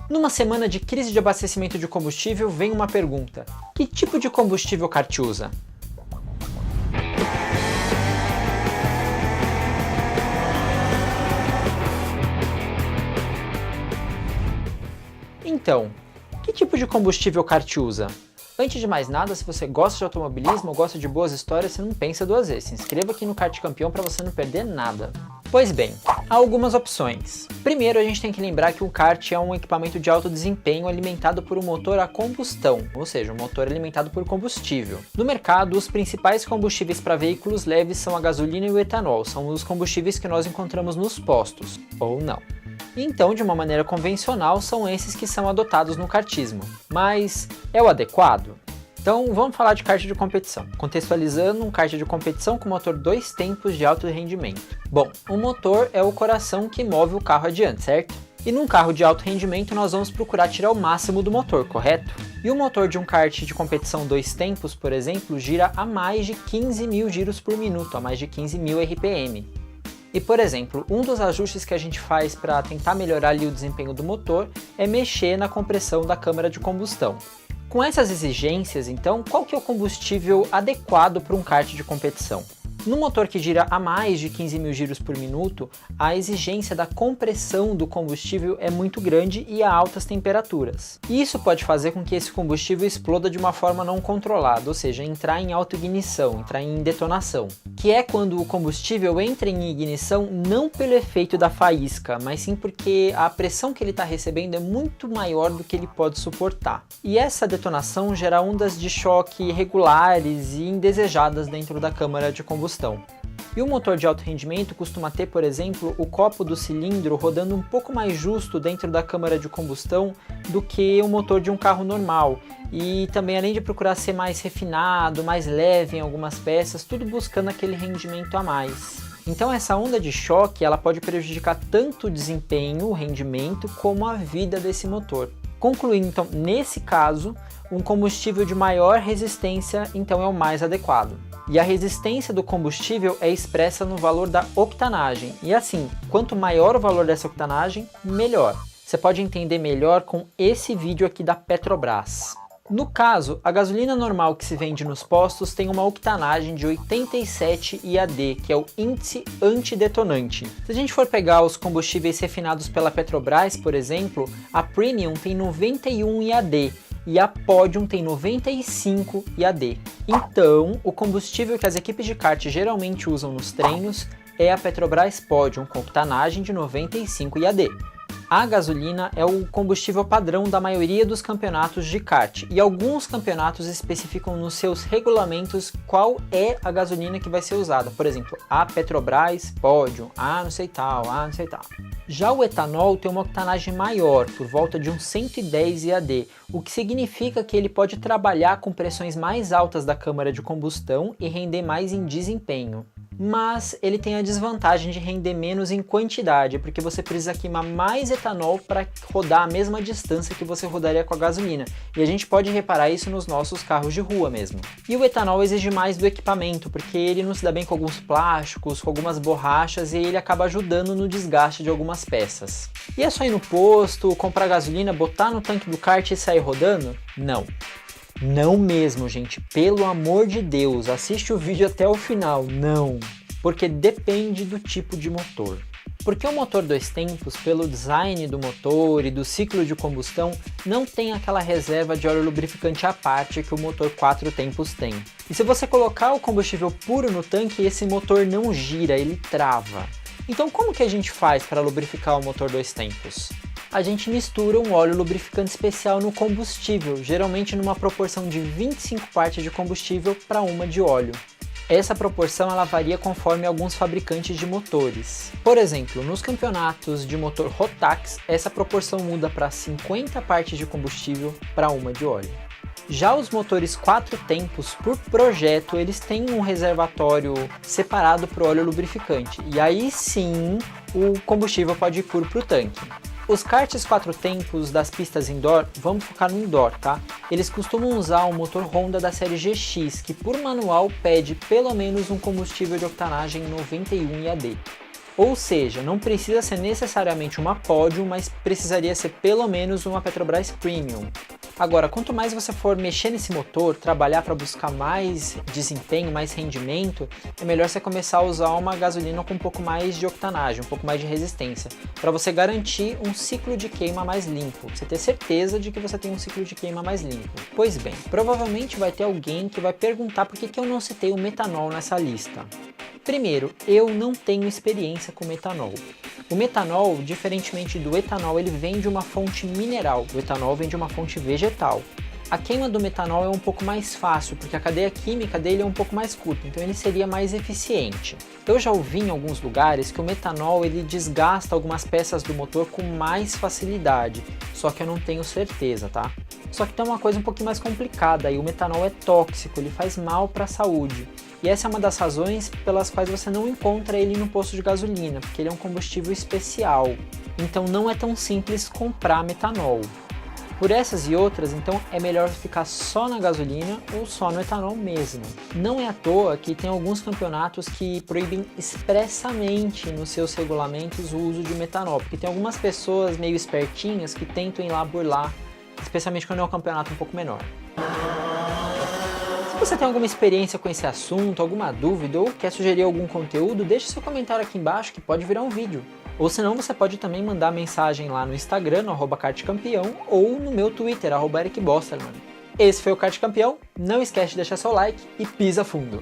Numa semana de crise de abastecimento de combustível, vem uma pergunta: que tipo de combustível o kart usa? Então, que tipo de combustível o kart usa? Antes de mais nada, se você gosta de automobilismo ou gosta de boas histórias, você não pensa duas vezes. Se inscreva aqui no Kart Campeão para você não perder nada. Pois bem, há algumas opções. Primeiro, a gente tem que lembrar que o kart é um equipamento de alto desempenho alimentado por um motor a combustão, ou seja, um motor alimentado por combustível. No mercado, os principais combustíveis para veículos leves são a gasolina e o etanol, são os combustíveis que nós encontramos nos postos, ou não. Então, de uma maneira convencional, são esses que são adotados no kartismo. Mas é o adequado? Então vamos falar de kart de competição, contextualizando um kart de competição com motor 2 tempos de alto rendimento. Bom, o motor é o coração que move o carro adiante, certo? E num carro de alto rendimento nós vamos procurar tirar o máximo do motor, correto? E o motor de um kart de competição 2 tempos, por exemplo, gira a mais de 15.000 giros por minuto, a mais de 15.000 RPM. E por exemplo, um dos ajustes que a gente faz para tentar melhorar ali o desempenho do motor é mexer na compressão da câmara de combustão. Com essas exigências, então, qual que é o combustível adequado para um kart de competição? No motor que gira a mais de 15.000 giros por minuto, a exigência da compressão do combustível é muito grande e a altas temperaturas. E isso pode fazer com que esse combustível exploda de uma forma não controlada, ou seja, entrar em autoignição, entrar em detonação, que é quando o combustível entra em ignição não pelo efeito da faísca, mas sim porque a pressão que ele está recebendo é muito maior do que ele pode suportar. E essa detonação gera ondas de choque irregulares e indesejadas dentro da câmara de combustão. E o motor de alto rendimento costuma ter, por exemplo, o copo do cilindro rodando um pouco mais justo dentro da câmara de combustão do que o motor de um carro normal. E também, além de procurar ser mais refinado, mais leve em algumas peças, tudo buscando aquele rendimento a mais. Então essa onda de choque ela pode prejudicar tanto o desempenho, o rendimento, como a vida desse motor. Concluindo, então, nesse caso, um combustível de maior resistência então é o mais adequado. E a resistência do combustível é expressa no valor da octanagem. E assim, quanto maior o valor dessa octanagem, melhor. Você pode entender melhor com esse vídeo aqui da Petrobras. No caso, a gasolina normal que se vende nos postos tem uma octanagem de 87 IAD, que é o índice antidetonante. Se a gente for pegar os combustíveis refinados pela Petrobras, por exemplo, a Premium tem 91 IAD e a Podium tem 95 IAD. Então, o combustível que as equipes de kart geralmente usam nos treinos é a Petrobras Podium com octanagem de 95 IAD. A gasolina é o combustível padrão da maioria dos campeonatos de kart e alguns campeonatos especificam nos seus regulamentos qual é a gasolina que vai ser usada. Por exemplo, a Petrobras Podium, não sei tal. Já o etanol tem uma octanagem maior, por volta de uns 110 IAD, o que significa que ele pode trabalhar com pressões mais altas da câmara de combustão e render mais em desempenho. Mas ele tem a desvantagem de render menos em quantidade, porque você precisa queimar mais etanol para rodar a mesma distância que você rodaria com a gasolina. E a gente pode reparar isso nos nossos carros de rua mesmo. E o etanol exige mais do equipamento, porque ele não se dá bem com alguns plásticos, com algumas borrachas, e ele acaba ajudando no desgaste de algumas peças. E é só ir no posto, comprar gasolina, botar no tanque do kart e sair rodando? Não. Não mesmo, gente, pelo amor de Deus, assiste o vídeo até o final, não, porque depende do tipo de motor. Porque o motor 2 tempos, pelo design do motor e do ciclo de combustão, não tem aquela reserva de óleo lubrificante à parte que o motor 4 tempos tem. E se você colocar o combustível puro no tanque, esse motor não gira, ele trava. Então como que a gente faz para lubrificar o motor 2 tempos? A gente mistura um óleo lubrificante especial no combustível, geralmente numa proporção de 25 partes de combustível para 1 de óleo. Essa proporção ela varia conforme alguns fabricantes de motores. Por exemplo, nos campeonatos de motor Rotax, essa proporção muda para 50 partes de combustível para 1 de óleo. Já os motores 4 tempos, por projeto, eles têm um reservatório separado para o óleo lubrificante. E aí sim, o combustível pode ir puro para o tanque. Os karts 4 tempos das pistas indoor, vamos focar no indoor, tá? Eles costumam usar um motor Honda da série GX, que por manual pede pelo menos um combustível de octanagem 91 IAD. Ou seja, não precisa ser necessariamente uma Podium, mas precisaria ser pelo menos uma Petrobras Premium. Agora, quanto mais você for mexer nesse motor, trabalhar para buscar mais desempenho, mais rendimento, é melhor você começar a usar uma gasolina com um pouco mais de octanagem, um pouco mais de resistência, para você garantir um ciclo de queima mais limpo, você ter certeza de que você tem um ciclo de queima mais limpo. Pois bem, provavelmente vai ter alguém que vai perguntar por que eu não citei o metanol nessa lista. Primeiro, eu não tenho experiência com metanol. O metanol, diferentemente do etanol, ele vem de uma fonte mineral, o etanol vem de uma fonte vegetal. A queima do metanol é um pouco mais fácil, porque a cadeia química dele é um pouco mais curta, então ele seria mais eficiente. Eu já ouvi em alguns lugares que o metanol ele desgasta algumas peças do motor com mais facilidade, só que eu não tenho certeza, tá? Só que tem uma coisa um pouquinho mais complicada, e o metanol é tóxico, ele faz mal para a saúde. E essa é uma das razões pelas quais você não encontra ele no posto de gasolina, porque ele é um combustível especial. Então não é tão simples comprar metanol. Por essas e outras, então é melhor ficar só na gasolina ou só no etanol mesmo. Não é à toa que tem alguns campeonatos que proíbem expressamente nos seus regulamentos o uso de metanol, porque tem algumas pessoas meio espertinhas que tentam ir lá burlar, especialmente quando é um campeonato um pouco menor. Se você tem alguma experiência com esse assunto, alguma dúvida ou quer sugerir algum conteúdo, deixe seu comentário aqui embaixo que pode virar um vídeo. Ou senão você pode também mandar mensagem lá no Instagram, no @kartcampeão, ou no meu Twitter, @ericbosterman. Esse foi o Kart Campeão, não esquece de deixar seu like e pisa fundo!